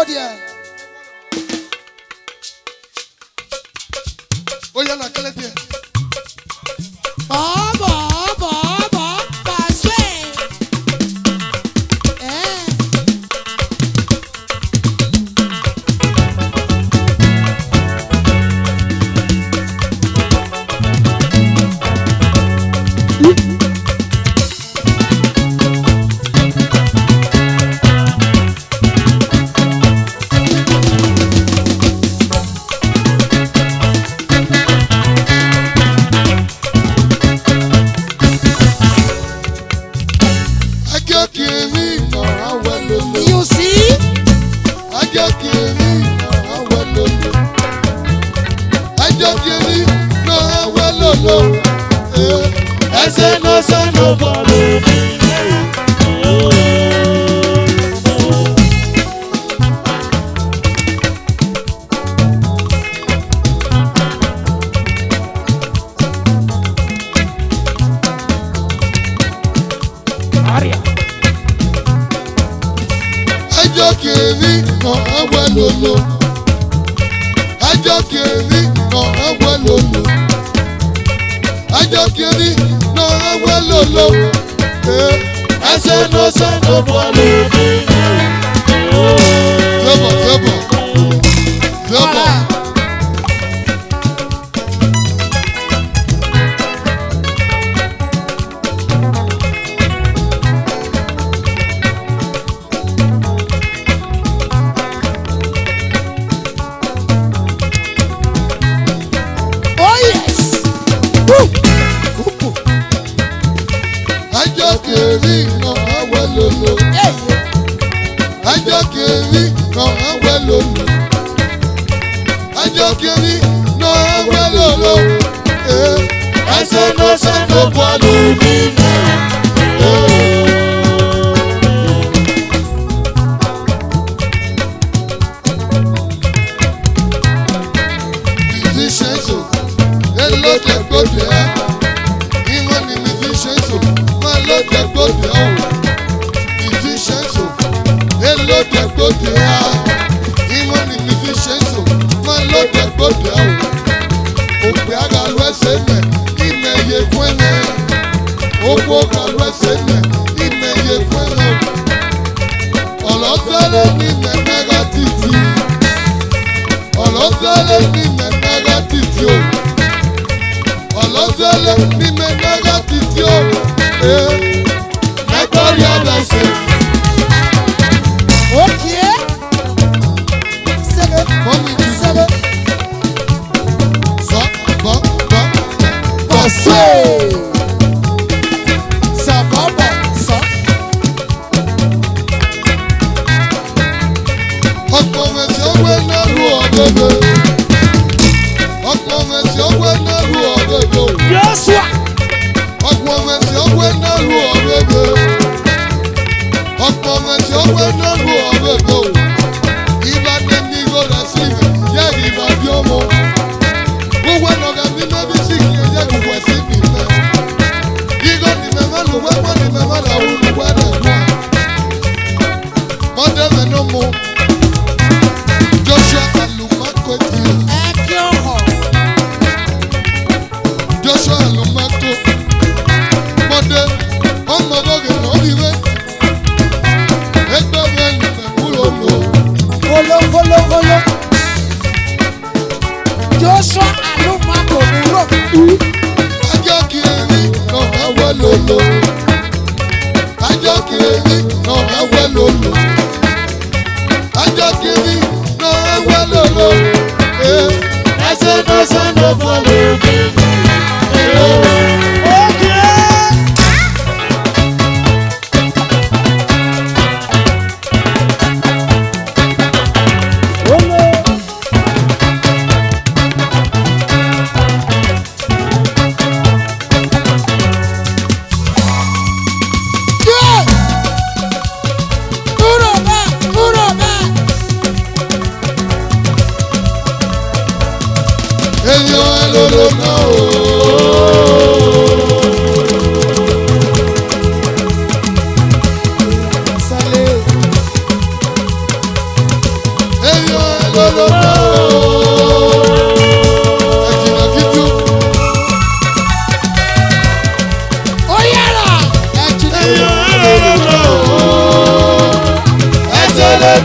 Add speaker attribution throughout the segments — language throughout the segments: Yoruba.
Speaker 1: dia. Oya na kale dia.
Speaker 2: Baba, paswe. You see?
Speaker 3: I say no, say nobody. Aria.
Speaker 1: Ajokiri no awelolo. Ajokiri no awelolo. Ajokiri no awelolo.
Speaker 3: I say no, say nobody.
Speaker 1: Zeba.
Speaker 2: Oh yes.
Speaker 1: Ajokiri no awelolo.
Speaker 2: Hey.
Speaker 1: Ajokiri no awelolo. Ajokiri no awelolo.
Speaker 3: I say no, say nobody.
Speaker 1: Musicianso, hello de Godea. Even the musicianso, my Lord de Godea. Musicianso, hello de Godea. Even the musicianso, my Lord de Godea. Ope agalwe sene, ime ye kwene. Opo agalwe sene, ime ye kwene. Olotele ni menega titi. Olotele ni menega titi o. Olotele ni menega titi o. Nobody ever say.
Speaker 2: Okay. Seven.
Speaker 1: Mommy,
Speaker 2: Seven.
Speaker 1: so,
Speaker 2: Paswe. Sababa. Sa.
Speaker 1: ọ̀pọ̀ mẹsì ọwọ́ náà lu ọ̀gẹ̀gẹ̀. Ọ̀pọ̀ mẹsì ọwọ́ náà lu ọ̀gẹ̀gẹ̀.
Speaker 2: Joshua.
Speaker 1: Ọ̀pọ̀ mẹsì ọwọ́ náà lu ọ̀gẹ̀gẹ̀. Ọ̀pọ̀ mẹsì ọwọ́ náà lu ọ̀gẹ̀gẹ̀. Ìbá dé ní ìgbọ́dọ̀ sí mi, yẹ ìbá bí ọmọ. Gbogbo ẹnọ̀gẹ̀ mi mẹ́bí sí kì í yẹ gbogbo ẹ̀sìn mi mẹ́. Ìgò ni mẹ́mẹ́ lù wẹ́pọ̀ ni mẹ́mẹ́ làwọn olùwẹ́rẹ̀ wá. Mọ́tẹ́ mẹ́nu mu. Joshua Alumakweti.
Speaker 2: Ekyoho.
Speaker 1: Joshua Alumako. Mọ́tẹ́ ọmọ bọ́gẹ̀ náà wíwé. Ẹgbẹ́ wọn ni mẹ́kúrò lò.
Speaker 2: Golo. Joshua Alumako Muro.
Speaker 1: Ajọ́ kiri náà ẹwẹ́ lòlò. Ajọ́ kiri náà ẹwẹ́ lòlò. Ajọ́ kiri náà ẹwẹ́ lòlò.
Speaker 3: I say no, say nobody.
Speaker 2: Yeah. Uroba.
Speaker 1: Èèyàn ẹlòlò náà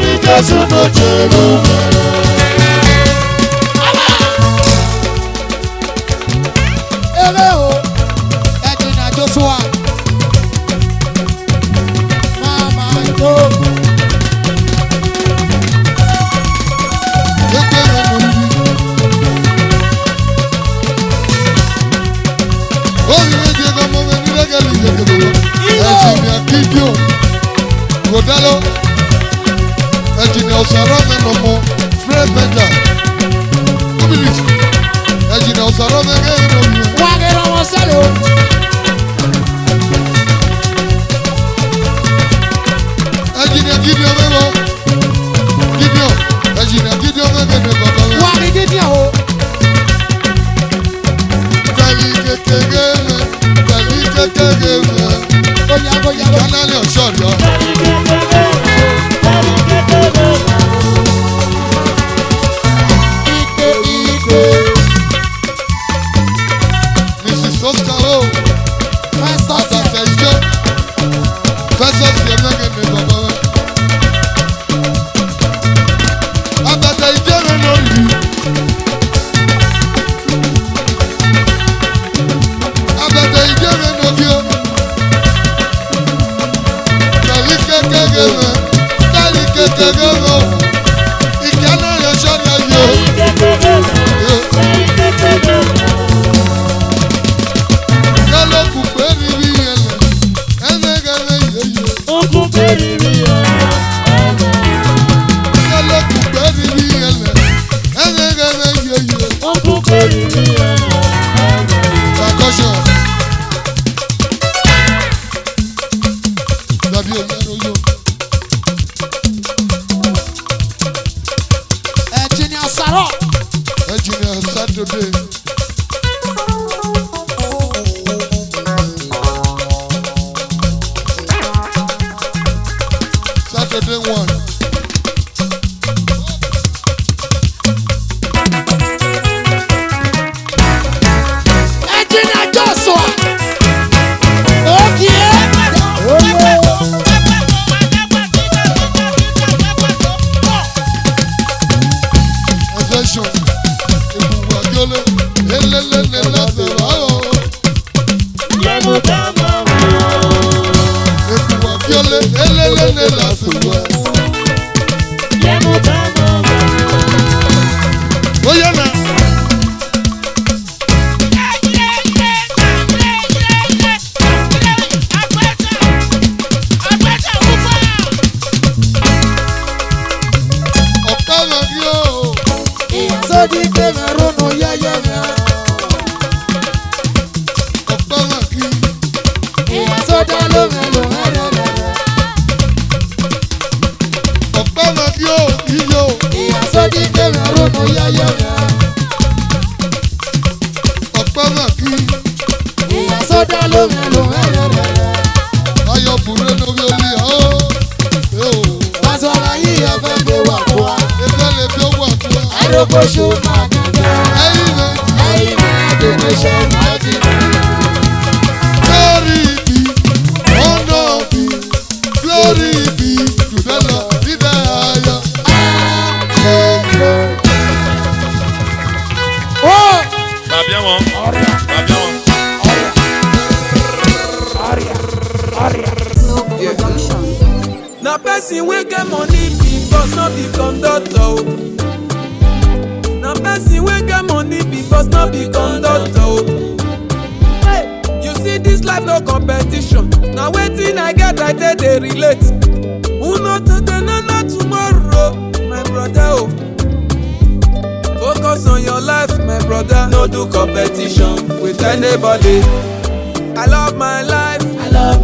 Speaker 3: ní Jésù ló jẹ̀rù mẹ́rẹ̀.
Speaker 2: Ele o, Edina Joshua. Mama Ito.
Speaker 1: Ẹ̀jìnà ọ̀sàrọ̀ mẹ́nu mọ́ Fred Benja. Obìnrin ẹ̀jìnà ọ̀sàrọ̀ mẹ́nu mọ́.
Speaker 2: Wà á gẹ̀rọ wọn sẹ́lẹ̀ o.
Speaker 1: Ẹ̀jìnà Gideon mẹ́wọ́. Gideon ẹ̀jìnà Gideon mẹ́nu bàbá rẹ̀.
Speaker 2: Wà á rí Gideon o.
Speaker 1: Fẹ̀lí kékeré mẹ́. Fẹ̀lí kékeré mẹ́.
Speaker 2: Bóyá.
Speaker 1: Kánálì ọ̀ṣọ́rọ̀.
Speaker 2: Ike.
Speaker 1: Mrs. Oscar o.
Speaker 2: Festus.
Speaker 1: Àtàtà ìjọ. Festus yẹn mẹ́nu bàbá rẹ̀. Àtàtà ìjọ rẹ̀ lórí. Àtàtà ìjọ rẹ̀ lórí o. Fẹ̀lí kékeré mẹ́. Fẹ̀lí kékeré mẹ́. Ìkànnì ọ̀ṣọ́rọ̀ yìí o. Yálòkù péré rí ẹlẹ̀, ẹ̀mẹ́gẹ́rẹ́ yẹyẹ.
Speaker 3: Okùn péré rí ẹ̀rọ.
Speaker 1: Yálòkù péré rí ẹlẹ̀, ẹ̀mẹ́gẹ́rẹ́ yẹyẹ.
Speaker 3: Okùn péré rí ẹ̀rọ.
Speaker 1: Percussion. Dàbí oyèrò yó.
Speaker 2: Ẹ̀jìnà Sàrọ̀.
Speaker 1: Ẹ̀jìnà Saturday. Saturday one.
Speaker 2: Ẹ̀jìnà Joshua. Òkè.
Speaker 1: Possession. Ebubu Abiole. Elelele lẹ́sẹ̀ báwo.
Speaker 3: Yẹ́nu tá máa mú ọ.
Speaker 1: Ebubu Abiole. Elelele lẹ́sẹ̀ wá.
Speaker 3: Yẹ́nu tá máa mú ọ.
Speaker 1: Ó yẹ na. Ọ̀pá máa kí o.
Speaker 2: Sọ́jí pé mi ronú yẹ́yẹ́ mi.
Speaker 1: Ọ̀pá máa kí.
Speaker 2: Sọ́jà lómi lómi lómi.
Speaker 1: Ọ̀pá máa kí o. Iyọ̀.
Speaker 2: Sọ́jí pé mi ronú yẹ́yẹ́ mi.
Speaker 1: Ọ̀pá máa kí.
Speaker 2: Sọ́jà lómi lómi lómi.
Speaker 1: Ayọ̀ bùrẹ́ lórí orí ọ̀.
Speaker 2: Pàṣọra yìí ẹ fẹ́ gbé wà fún wa.
Speaker 1: Ẹgbẹ́ lè bí owó àtúwá.
Speaker 2: Àdókòṣù máa dùgbẹ́.
Speaker 1: Ẹyin lè
Speaker 2: Ẹyin máa dùgbẹ́ṣẹ́ máa ti bẹ̀.
Speaker 1: glory be, honor be, glory be to the Lord, níbẹ̀ ayọ̀.
Speaker 2: Ó
Speaker 3: Bàbá wọn. Bàbá wọn.
Speaker 4: Na person wey get money be boss, no be conductor o. Na person wey get money be boss, no be conductor o. Hey, you see this life no competition. Na wetin I get I take dey relate. Who know today no know tomorrow, my brother o. Focus on your life, my brother. No do competition with anybody. I love my life. I love